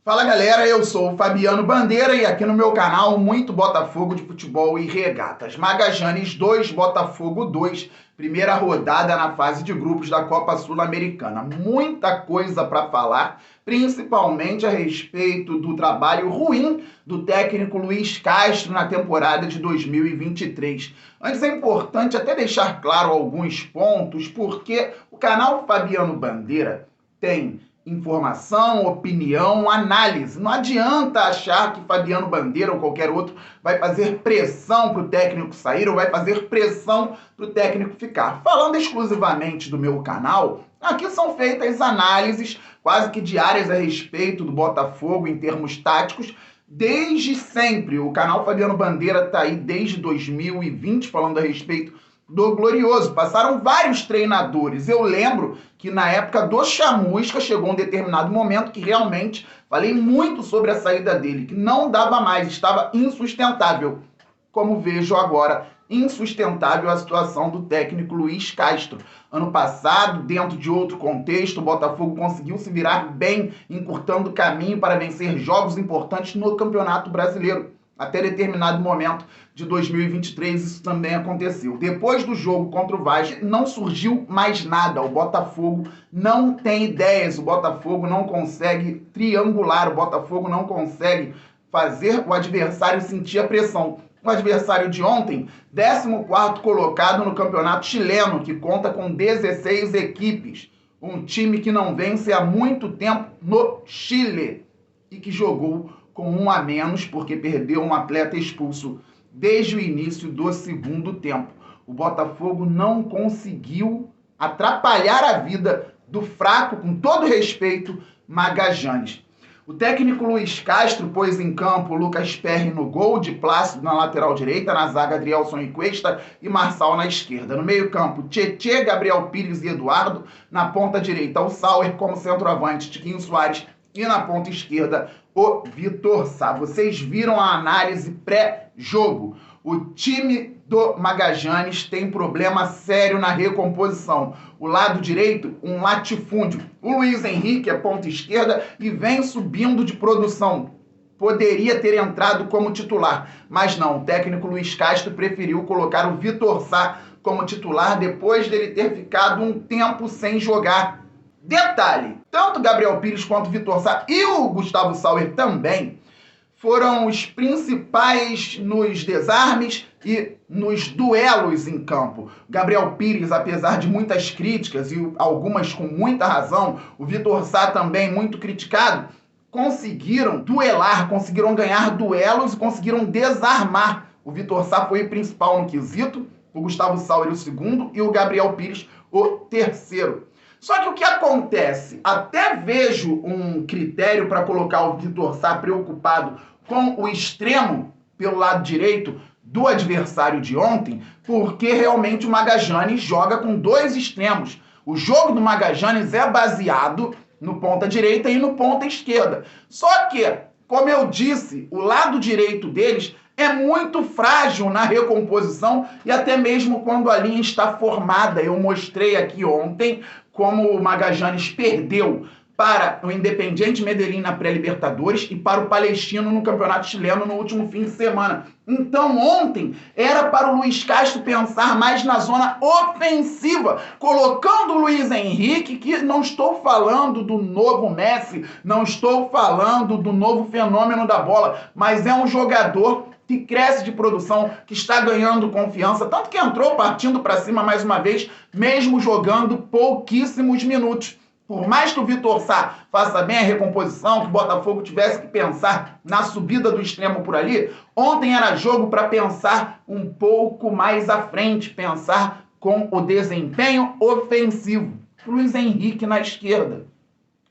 Fala galera, eu sou o Fabiano Bandeira e aqui no meu canal muito Botafogo de futebol e regatas. Magajanes 2, Botafogo 2, primeira rodada na fase de grupos da Copa Sul-Americana. Muita coisa para falar, principalmente a respeito do trabalho ruim do técnico Luiz Castro na temporada de 2023. Antes é importante até deixar claro alguns pontos, porque o canal Fabiano Bandeira tem informação, opinião, análise. Não adianta achar que Fabiano Bandeira ou qualquer outro vai fazer pressão para o técnico sair ou vai fazer pressão para o técnico ficar. Falando exclusivamente do meu canal, aqui são feitas análises quase que diárias a respeito do Botafogo em termos táticos, desde sempre. O canal Fabiano Bandeira está aí desde 2020 falando a respeito do Glorioso. Passaram vários treinadores. Eu lembro que na época do Chamusca chegou um determinado momento que realmente falei muito sobre a saída dele, que não dava mais, estava insustentável. Como vejo agora, insustentável a situação do técnico Luiz Castro. Ano passado, dentro de outro contexto, o Botafogo conseguiu se virar bem, encurtando o caminho para vencer jogos importantes no Campeonato Brasileiro. Até determinado momento de 2023 isso também aconteceu. Depois do jogo contra o Vasco não surgiu mais nada. O Botafogo não tem ideias, o Botafogo não consegue triangular, o Botafogo não consegue fazer o adversário sentir a pressão. O adversário de ontem, 14º colocado no campeonato chileno, que conta com 16 equipes. Um time que não vence há muito tempo no Chile e que jogou com um a menos, porque perdeu um atleta expulso desde o início do segundo tempo. O Botafogo não conseguiu atrapalhar a vida do fraco, com todo respeito, Magajanes. O técnico Luiz Castro pôs em campo Lucas Perry no gol, de Plácido na lateral direita, na zaga Adrielson e Cuesta e Marçal na esquerda. No meio campo, Tietê, Gabriel Pires e Eduardo. Na ponta direita, o Sauer como centroavante, Tiquinho Soares. E na ponta esquerda, o Vitor Sá. Vocês viram a análise pré-jogo. O time do Magajanes tem problema sério na recomposição. O lado direito, um latifúndio. O Luiz Henrique é ponta esquerda e vem subindo de produção. Poderia ter entrado como titular, mas não. O técnico Luiz Castro preferiu colocar o Vitor Sá como titular depois dele ter ficado um tempo sem jogar. Detalhe, tanto Gabriel Pires quanto Vitor Sá e o Gustavo Sauer também foram os principais nos desarmes e nos duelos em campo. Gabriel Pires, apesar de muitas críticas e algumas com muita razão, o Vitor Sá também muito criticado, conseguiram duelar, conseguiram ganhar duelos e conseguiram desarmar. O Vitor Sá foi o principal no quesito, o Gustavo Sauer o segundo e o Gabriel Pires o terceiro. Só que o que acontece? Até vejo um critério para colocar o Vitor Sá preocupado com o extremo pelo lado direito do adversário de ontem, porque realmente o Magajanes joga com dois extremos. O jogo do Magajanes é baseado no ponta direita e no ponta esquerda. Só que, como eu disse, o lado direito deles é muito frágil na recomposição e até mesmo quando a linha está formada. Eu mostrei aqui ontem como o Magajanes perdeu para o Independiente Medellín na pré-Libertadores e para o Palestino no Campeonato Chileno no último fim de semana. Então ontem era para o Luiz Castro pensar mais na zona ofensiva, colocando o Luiz Henrique, que não estou falando do novo Messi, não estou falando do novo fenômeno da bola, mas é um jogador que cresce de produção, que está ganhando confiança, tanto que entrou partindo para cima mais uma vez, mesmo jogando pouquíssimos minutos. Por mais que o Vitor Sá faça bem a recomposição, que o Botafogo tivesse que pensar na subida do extremo por ali, ontem era jogo para pensar um pouco mais à frente, pensar com o desempenho ofensivo. Luiz Henrique na esquerda.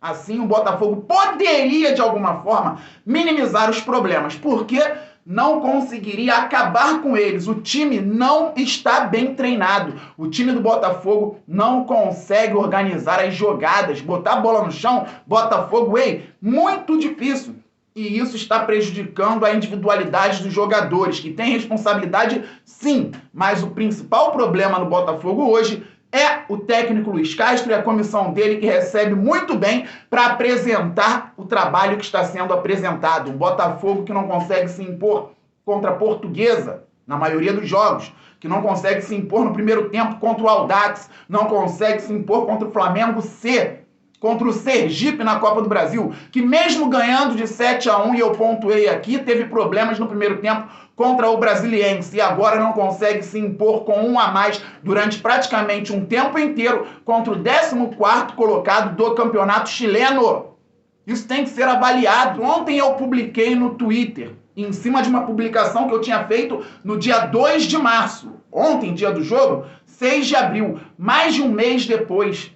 Assim o Botafogo poderia, de alguma forma, minimizar os problemas, porque não conseguiria acabar com eles. O time não está bem treinado. O time do Botafogo não consegue organizar as jogadas, botar a bola no chão. Botafogo, muito difícil. E isso está prejudicando a individualidade dos jogadores, que têm responsabilidade sim, mas o principal problema no Botafogo hoje É o técnico Luiz Castro e a comissão dele que recebe muito bem para apresentar o trabalho que está sendo apresentado. Um Botafogo que não consegue se impor contra a Portuguesa na maioria dos jogos, que não consegue se impor no primeiro tempo contra o Audax, não consegue se impor contra o Flamengo C, contra o Sergipe na Copa do Brasil, que mesmo ganhando de 7-1, e eu pontuei aqui, teve problemas no primeiro tempo contra o Brasiliense e agora não consegue se impor com um a mais durante praticamente um tempo inteiro contra o 14º colocado do campeonato chileno. Isso tem que ser avaliado. Ontem eu publiquei no Twitter, em cima de uma publicação que eu tinha feito no dia 2 de março. Ontem, dia do jogo, 6 de abril, mais de um mês depois.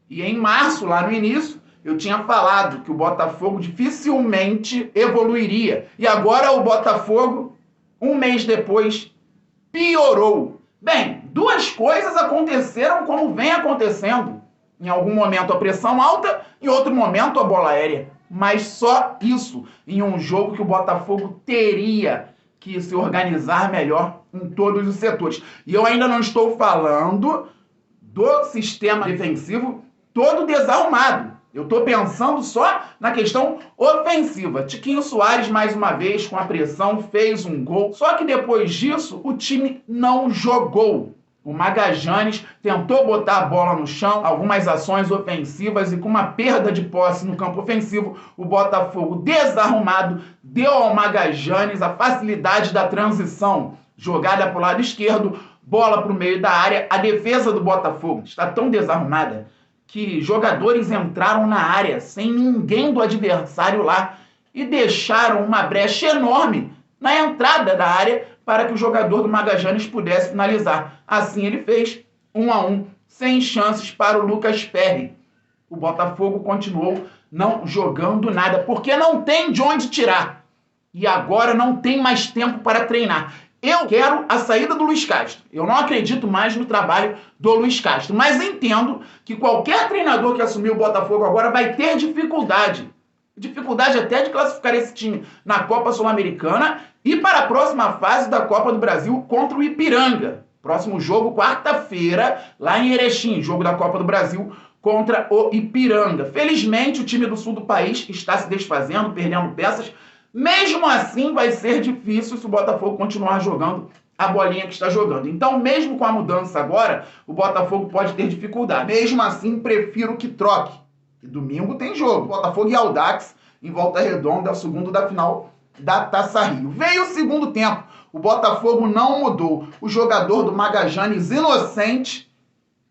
E em março, lá no início, eu tinha falado que o Botafogo dificilmente evoluiria. E agora o Botafogo, um mês depois, piorou. Bem, duas coisas aconteceram como vem acontecendo. Em algum momento a pressão alta, em outro momento a bola aérea. Mas só isso em um jogo que o Botafogo teria que se organizar melhor em todos os setores. E eu ainda não estou falando do sistema defensivo todo desarrumado. Eu estou pensando só na questão ofensiva. Tiquinho Soares, mais uma vez, com a pressão, fez um gol. Só que depois disso, o time não jogou. O Magajanes tentou botar a bola no chão, algumas ações ofensivas e com uma perda de posse no campo ofensivo, o Botafogo desarrumado deu ao Magajanes a facilidade da transição. Jogada para o lado esquerdo, bola para o meio da área. A defesa do Botafogo está tão desarrumada que jogadores entraram na área sem ninguém do adversário lá e deixaram uma brecha enorme na entrada da área para que o jogador do Magajanes pudesse finalizar. Assim ele fez, 1-1, sem chances para o Lucas Perry. O Botafogo continuou não jogando nada, porque não tem de onde tirar. E agora não tem mais tempo para treinar. Eu quero a saída do Luiz Castro. Eu não acredito mais no trabalho do Luiz Castro. Mas entendo que qualquer treinador que assumir o Botafogo agora vai ter dificuldade. Dificuldade até de classificar esse time na Copa Sul-Americana e para a próxima fase da Copa do Brasil contra o Ipiranga. Próximo jogo, quarta-feira, lá em Erechim, jogo da Copa do Brasil contra o Ipiranga. Felizmente, o time do sul do país está se desfazendo, perdendo peças. Mesmo assim, vai ser difícil se o Botafogo continuar jogando a bolinha que está jogando. Então, mesmo com a mudança agora, o Botafogo pode ter dificuldade. Mesmo assim, prefiro que troque. E domingo tem jogo. Botafogo e Audax em Volta Redonda, segundo da final da Taça Rio. Veio o segundo tempo. O Botafogo não mudou. O jogador do Magajanes, Inocente,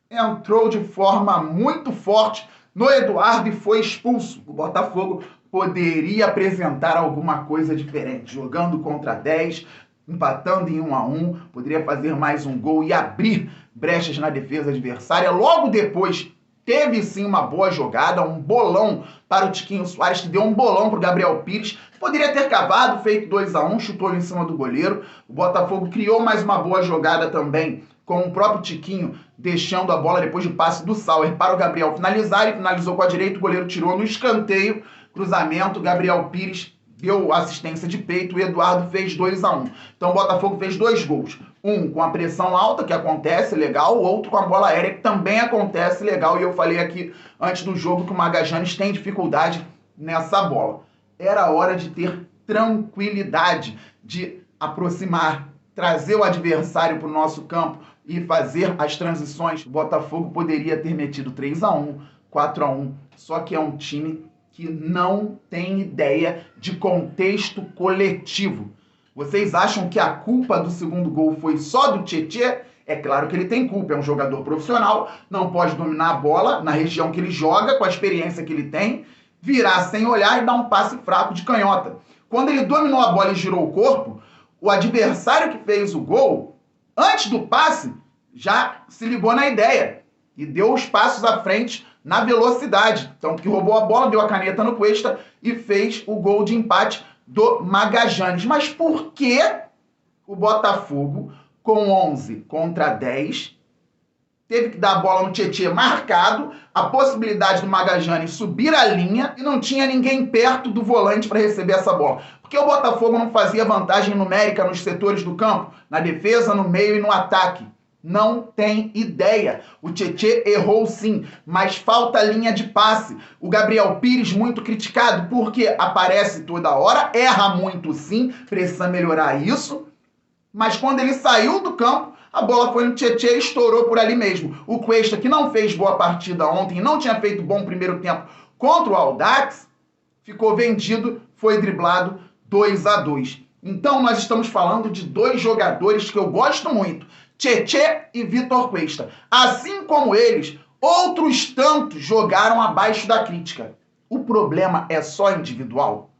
entrou de forma muito forte no Eduardo e foi expulso. O Botafogo poderia apresentar alguma coisa diferente. Jogando contra 10, empatando em 1-1, poderia fazer mais um gol e abrir brechas na defesa adversária. Logo depois, teve sim uma boa jogada, um bolão para o Tiquinho Soares, que deu um bolão para o Gabriel Pires. Poderia ter cavado, feito 2-1, chutou em cima do goleiro. O Botafogo criou mais uma boa jogada também, com o próprio Tiquinho deixando a bola depois de passe do Sauer para o Gabriel finalizar. Ele finalizou com a direita, o goleiro tirou no escanteio, cruzamento, Gabriel Pires deu assistência de peito, o Eduardo fez 2-1. Então o Botafogo fez 2 gols. Um com a pressão alta, que acontece, legal. O outro com a bola aérea, que também acontece, legal. E eu falei aqui antes do jogo que o Magajanes tem dificuldade nessa bola. Era hora de ter tranquilidade, de aproximar, trazer o adversário para o nosso campo e fazer as transições. O Botafogo poderia ter metido 3-1, 4-1, só que é um time que não tem ideia de contexto coletivo. Vocês acham que a culpa do segundo gol foi só do Tietê? É claro que ele tem culpa, é um jogador profissional, não pode dominar a bola na região que ele joga, com a experiência que ele tem, virar sem olhar e dar um passe fraco de canhota. Quando ele dominou a bola e girou o corpo, o adversário que fez o gol, antes do passe, já se ligou na ideia e deu os passos à frente na velocidade. Então, que roubou a bola, deu a caneta no Cuesta e fez o gol de empate do Magajanes. Mas por que o Botafogo, com 11 contra 10, teve que dar a bola no Tietê marcado, a possibilidade do Magajanes subir a linha e não tinha ninguém perto do volante para receber essa bola? Porque o Botafogo não fazia vantagem numérica nos setores do campo, na defesa, no meio e no ataque. Não tem ideia. O Tietê errou sim, mas falta linha de passe. O Gabriel Pires muito criticado porque aparece toda hora, erra muito sim, precisa melhorar isso. Mas quando ele saiu do campo, a bola foi no Tietê e estourou por ali mesmo. O Cuesta, que não fez boa partida ontem e não tinha feito bom primeiro tempo contra o Audax, ficou vendido, foi driblado 2-2. Então nós estamos falando de dois jogadores que eu gosto muito, Tietê e Vitor Cuesta. Assim como eles, outros tantos jogaram abaixo da crítica. O problema é só individual.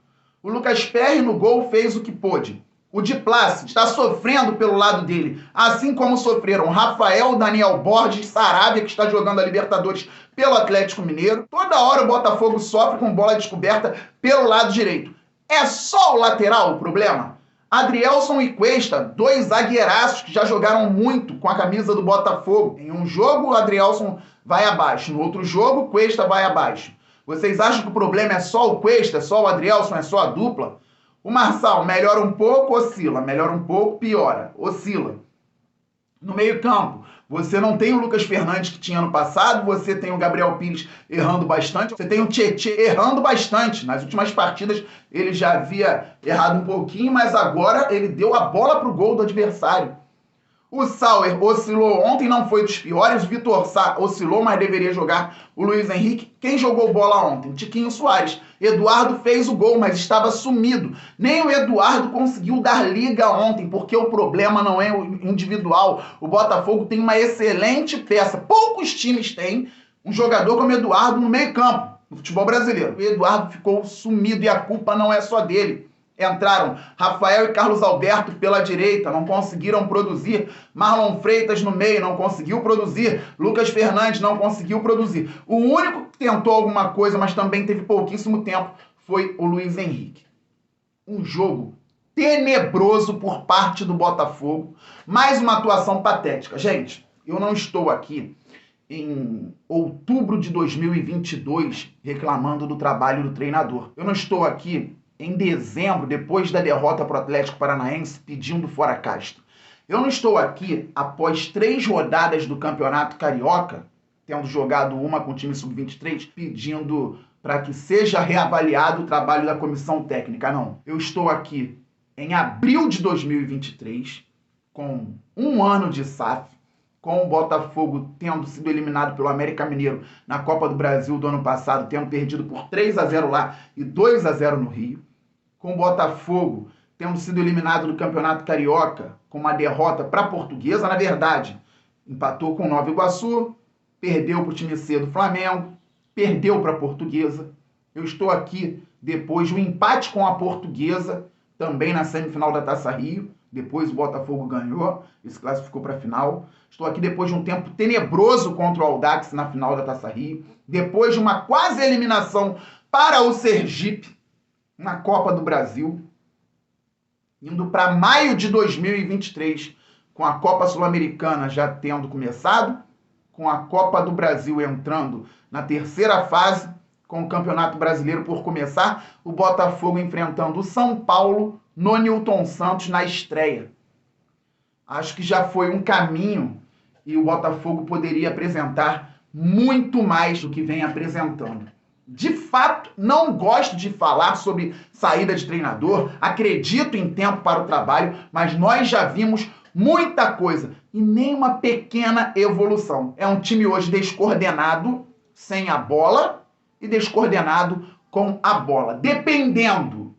O Lucas Perry no gol fez o que pôde. O Di Plácido está sofrendo pelo lado dele, assim como sofreram Rafael, Daniel Borges, Saravia, que está jogando a Libertadores pelo Atlético Mineiro. Toda hora o Botafogo sofre com bola descoberta pelo lado direito. É só o lateral o problema? Adrielson e Cuesta, dois zagueiraços que já jogaram muito com a camisa do Botafogo. Em um jogo, o Adrielson vai abaixo, no outro jogo, o Cuesta vai abaixo. Vocês acham que o problema é só o Cuesta, é só o Adrielson, é só a dupla? O Marçal melhora um pouco, oscila. Melhora um pouco, piora. Oscila. No meio-campo, você não tem o Lucas Fernandes que tinha no passado, você tem o Gabriel Pires errando bastante, você tem o Tietê errando bastante. Nas últimas partidas ele já havia errado um pouquinho, mas agora ele deu a bola para o gol do adversário. O Sauer oscilou ontem, não foi dos piores. O Vitor Sá oscilou, mas deveria jogar o Luiz Henrique. Quem jogou bola ontem? Tiquinho Soares. Eduardo fez o gol, mas estava sumido. Nem o Eduardo conseguiu dar liga ontem, porque o problema não é o individual. O Botafogo tem uma excelente peça. Poucos times têm um jogador como Eduardo no meio-campo, no futebol brasileiro. O Eduardo ficou sumido e a culpa não é só dele. Entraram Rafael e Carlos Alberto pela direita, não conseguiram produzir. Marlon Freitas no meio, não conseguiu produzir. Lucas Fernandes não conseguiu produzir. O único que tentou alguma coisa, mas também teve pouquíssimo tempo, foi o Luiz Henrique. Um jogo tenebroso por parte do Botafogo. Mais uma atuação patética. Gente, eu não estou aqui em outubro de 2022 reclamando do trabalho do treinador. Eu não estou aqui em dezembro, depois da derrota para o Atlético Paranaense, pedindo fora Castro. Eu não estou aqui após 3 rodadas do Campeonato Carioca, tendo jogado uma com o time sub-23, pedindo para que seja reavaliado o trabalho da comissão técnica. Não. Eu estou aqui em abril de 2023, com um ano de SAF, com o Botafogo tendo sido eliminado pelo América Mineiro na Copa do Brasil do ano passado, tendo perdido por 3-0 lá e 2-0 no Rio, com o Botafogo tendo sido eliminado do Campeonato Carioca com uma derrota para a Portuguesa, na verdade, empatou com o Nova Iguaçu, perdeu para o time C do Flamengo, perdeu para a Portuguesa. Eu estou aqui depois do empate com a Portuguesa, também na semifinal da Taça Rio. Depois o Botafogo ganhou e se classificou para a final. Estou aqui depois de um tempo tenebroso contra o Audax na final da Taça Rio. Depois de uma quase eliminação para o Sergipe na Copa do Brasil. Indo para maio de 2023, com a Copa Sul-Americana já tendo começado, com a Copa do Brasil entrando na terceira fase, com o Campeonato Brasileiro por começar, o Botafogo enfrentando o São Paulo no Newton Santos na estreia. Acho que já foi um caminho e o Botafogo poderia apresentar muito mais do que vem apresentando. De fato, não gosto de falar sobre saída de treinador, acredito em tempo para o trabalho, mas nós já vimos muita coisa e nem uma pequena evolução. É um time hoje descoordenado, sem a bola, e descoordenado com a bola, dependendo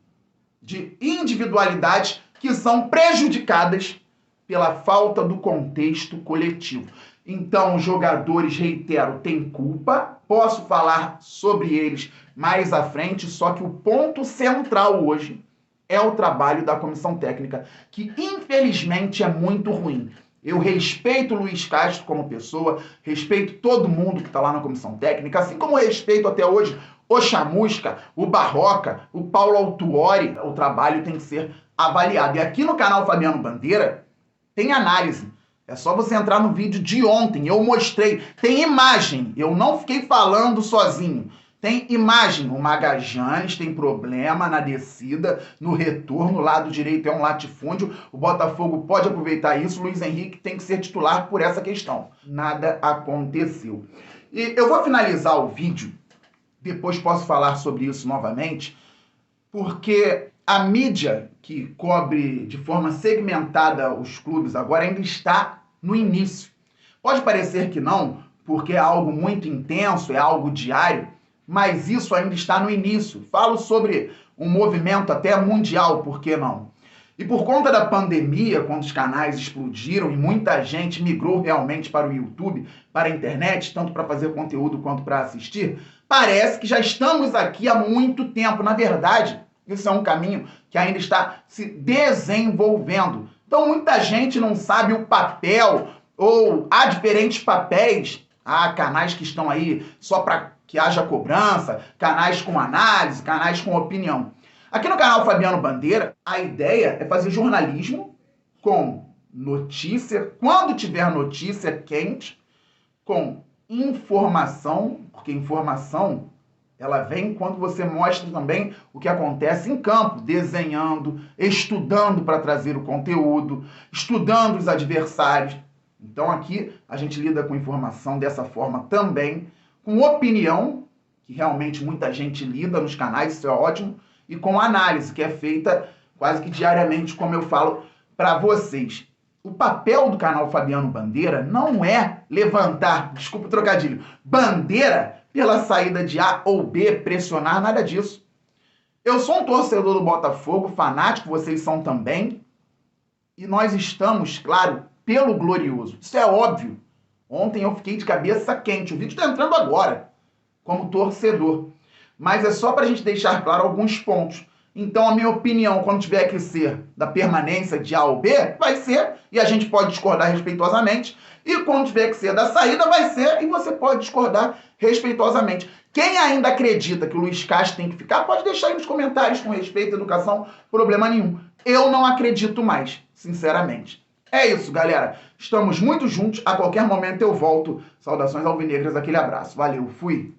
de individualidades que são prejudicadas pela falta do contexto coletivo. Então, os jogadores, reitero, têm culpa. Posso falar sobre eles mais à frente, só que o ponto central hoje é o trabalho da comissão técnica, que infelizmente é muito ruim. Eu respeito o Luiz Castro como pessoa, respeito todo mundo que está lá na comissão técnica, assim como respeito até hoje o Chamusca, o Barroca, o Paulo Autuori. O trabalho tem que ser avaliado. E aqui no canal Fabiano Bandeira tem análise. É só você entrar no vídeo de ontem, eu mostrei. Tem imagem, eu não fiquei falando sozinho. Tem imagem, o Magajanes tem problema na descida, no retorno, o lado direito é um latifúndio, o Botafogo pode aproveitar isso, o Luiz Henrique tem que ser titular por essa questão. Nada aconteceu. E eu vou finalizar o vídeo, depois posso falar sobre isso novamente, porque a mídia que cobre de forma segmentada os clubes agora ainda está no início. Pode parecer que não, porque é algo muito intenso, é algo diário, mas isso ainda está no início. Falo sobre um movimento até mundial, por que não? E por conta da pandemia, quando os canais explodiram e muita gente migrou realmente para o YouTube, para a internet, tanto para fazer conteúdo quanto para assistir, parece que já estamos aqui há muito tempo. Na verdade, isso é um caminho que ainda está se desenvolvendo. Então, muita gente não sabe o papel, ou há diferentes papéis. Há canais que estão aí só para que haja cobrança, canais com análise, canais com opinião. Aqui no canal Fabiano Bandeira, a ideia é fazer jornalismo com notícia, quando tiver notícia quente, com informação, porque informação ela vem quando você mostra também o que acontece em campo, desenhando, estudando para trazer o conteúdo, estudando os adversários. Então aqui a gente lida com informação dessa forma também, com opinião, que realmente muita gente lida nos canais, isso é ótimo, e com análise, que é feita quase que diariamente, como eu falo para vocês. O papel do canal Fabiano Bandeira não é levantar, desculpa o trocadilho, bandeira pela saída de A ou B, pressionar, nada disso. Eu sou um torcedor do Botafogo, fanático, vocês são também, e nós estamos, claro, pelo glorioso. Isso é óbvio. Ontem eu fiquei de cabeça quente, o vídeo está entrando agora, como torcedor. Mas é só para a gente deixar claro alguns pontos. Então, a minha opinião, quando tiver que ser da permanência de A ou B, vai ser, e a gente pode discordar respeitosamente. E quando tiver que ser da saída, vai ser, e você pode discordar respeitosamente. Quem ainda acredita que o Luiz Castro tem que ficar, pode deixar aí nos comentários com respeito à educação, problema nenhum. Eu não acredito mais, sinceramente. É isso, galera. Estamos muito juntos. A qualquer momento eu volto. Saudações alvinegras, aquele abraço. Valeu, fui!